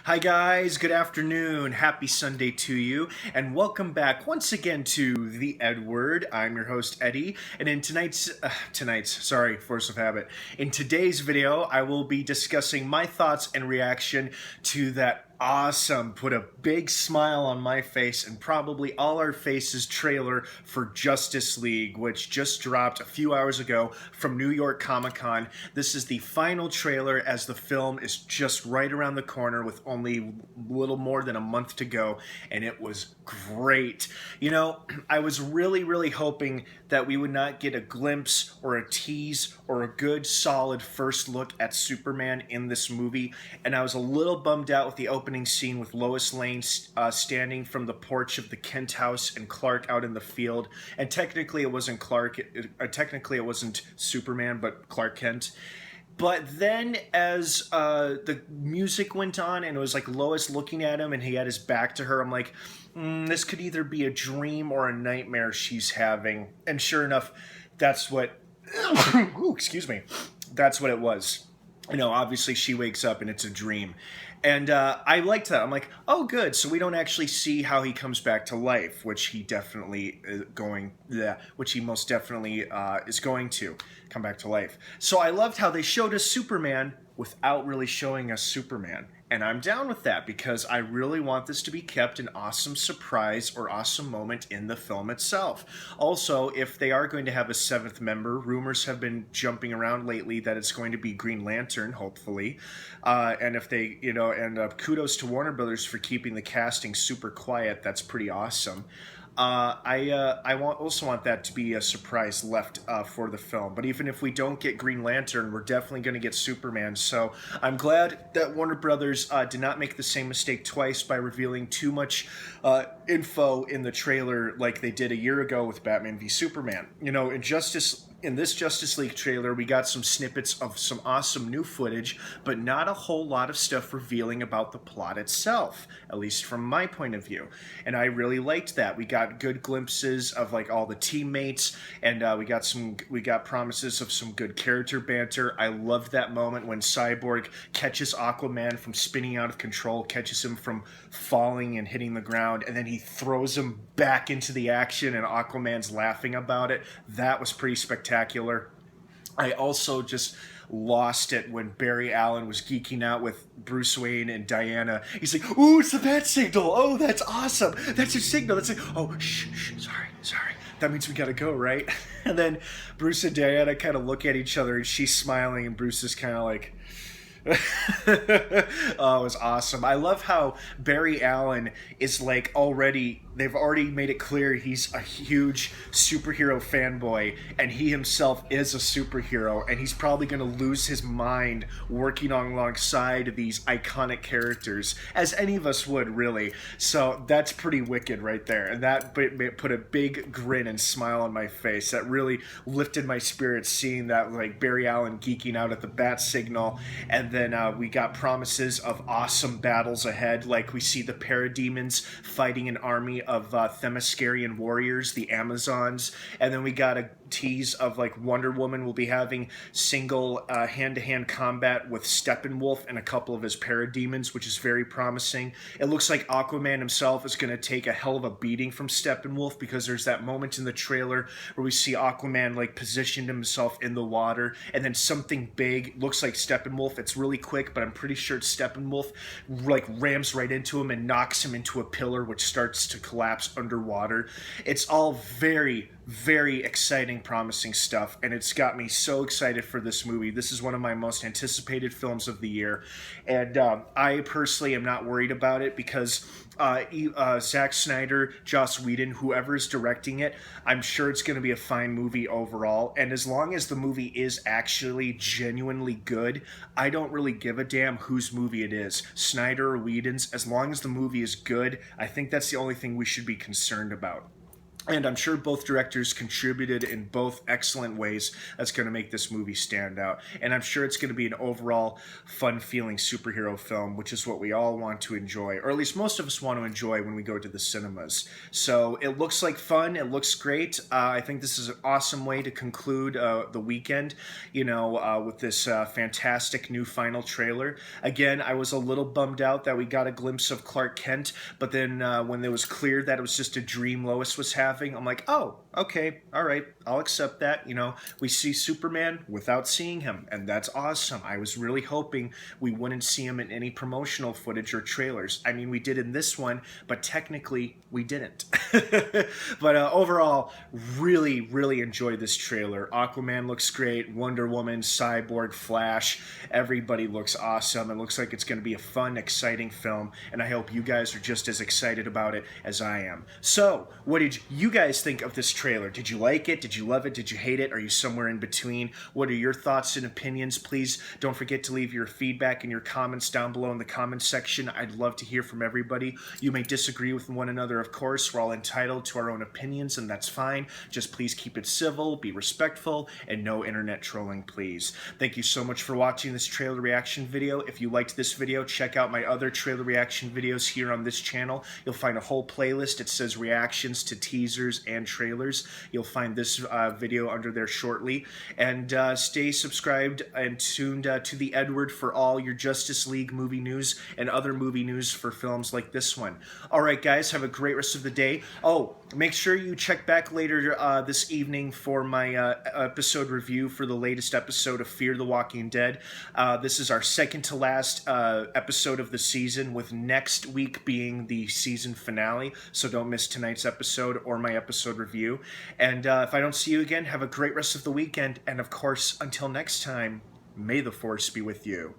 Hi guys, good afternoon. Happy Sunday to you, and welcome back once again to the EdWord. I'm your host Eddie, and in sorry, force of habit. In today's video, I will be discussing my thoughts and reaction to that awesome, put a big smile on my face and probably all our faces trailer for Justice League, which just dropped a few hours ago from New York Comic Con. This is the final trailer as the film is just right around the corner with only a little more than a month to go, and it was great. You know, I was really hoping that we would not get a glimpse or a tease or a good solid first look at Superman in this movie, and I was a little bummed out with the opening scene with Lois Lane standing from the porch of the Kent house and Clark out in the field. And technically it wasn't Clark, technically it wasn't Superman, but Clark Kent. But then as the music went on and it was like Lois looking at him and he had his back to her, I'm like, this could either be a dream or a nightmare she's having. And sure enough, that's what, ooh, excuse me, that's what it was. You know, obviously she wakes up and it's a dream. And I liked that. I'm like, oh, good. So we don't actually see how he comes back to life, which he definitely which he most definitely is going to come back to life. So I loved how they showed us Superman without really showing us Superman. And I'm down with that because I really want this to be kept an awesome surprise or awesome moment in the film itself. Also, if they are going to have a seventh member, rumors have been jumping around lately that it's going to be Green Lantern, hopefully. And if they, kudos to Warner Brothers for keeping the casting super quiet. That's pretty awesome. Also want that to be a surprise left for the film. But even if we don't get Green Lantern, we're definitely going to get Superman. So I'm glad that Warner Brothers did not make the same mistake twice by revealing too much info in the trailer like they did a year ago with Batman v Superman. You know, in this Justice League trailer, we got some snippets of some awesome new footage, but not a whole lot of stuff revealing about the plot itself, at least from my point of view. And I really liked that. We got good glimpses of like all the teammates, and we got promises of some good character banter. I loved that moment when Cyborg catches Aquaman from spinning out of control, catches him from falling and hitting the ground, and then he throws him back into the action, and Aquaman's laughing about it. That was pretty spectacular. I also just lost it when Barry Allen was geeking out with Bruce Wayne and Diana. He's like, "Ooh, it's the bat signal! Oh, that's awesome! That's your signal!" That's like, "Oh, shh, sorry. That means we gotta go, right?" And then Bruce and Diana kind of look at each other, and she's smiling, and Bruce is kind of like, oh, it was awesome. I love how Barry Allen is like they've already made it clear he's a huge superhero fanboy, and he himself is a superhero, and he's probably going to lose his mind working alongside these iconic characters, as any of us would, really. So that's pretty wicked right there, and that put a big grin and smile on my face. That really lifted my spirits, seeing that like Barry Allen geeking out at the bat signal. And then we got promises of awesome battles ahead, like we see the parademons fighting an army of Themyscirian warriors, the Amazons. And then we got a tease of like Wonder Woman will be having single hand-to-hand combat with Steppenwolf and a couple of his parademons, which is very promising. It looks like Aquaman himself is going to take a hell of a beating from Steppenwolf, because there's that moment in the trailer where we see Aquaman like positioned himself in the water, and then something big looks like Steppenwolf. It's really quick, but I'm pretty sure it's Steppenwolf, like rams right into him and knocks him into a pillar, which starts to collapse underwater. It's all very exciting, promising stuff, and it's got me so excited for this movie. This is one of my most anticipated films of the year, and I personally am not worried about it because Zack Snyder, Joss Whedon, whoever is directing it, I'm sure it's going to be a fine movie overall. And as long as the movie is actually genuinely good, I don't really give a damn whose movie it is, Snyder or Whedon's. As long as the movie is good, I think that's the only thing we should be concerned about. And I'm sure both directors contributed in both excellent ways that's going to make this movie stand out. And I'm sure it's going to be an overall fun-feeling superhero film, which is what we all want to enjoy, or at least most of us want to enjoy when we go to the cinemas. So it looks like fun. It looks great. I think this is an awesome way to conclude the weekend, with this fantastic new final trailer. Again, I was a little bummed out that we got a glimpse of Clark Kent, but then when it was clear that it was just a dream Lois was having, I'm like, oh, okay, all right, I'll accept that. We see Superman without seeing him, and that's awesome. I was really hoping we wouldn't see him in any promotional footage or trailers. I mean, we did in this one, but technically we didn't. But overall, really, really enjoyed this trailer. Aquaman looks great. Wonder Woman, Cyborg, Flash, everybody looks awesome. It looks like it's going to be a fun, exciting film, and I hope you guys are just as excited about it as I am. So, what did you guys think of this trailer? Did you like it? Did you love it? Did you hate it? Are you somewhere in between? What are your thoughts and opinions? Please don't forget to leave your feedback and your comments down below in the comments section. I'd love to hear from everybody. You may disagree with one another, of course. We're all entitled to our own opinions, and that's fine. Just please keep it civil, be respectful, and no internet trolling, please. Thank you so much for watching this trailer reaction video. If you liked this video, check out my other trailer reaction videos here on this channel. You'll find a whole playlist. It says reactions to teasers and trailers. You'll find this video under there shortly. And stay subscribed and tuned to the EdWord for all your Justice League movie news and other movie news for films like this one. All right, guys, have a great rest of the day. Oh, make sure you check back later this evening for my episode review for the latest episode of Fear the Walking Dead. This is our second to last episode of the season, with next week being the season finale, so don't miss tonight's episode or my episode review. And if I don't see you again, have a great rest of the weekend, and of course, until next time, may the Force be with you.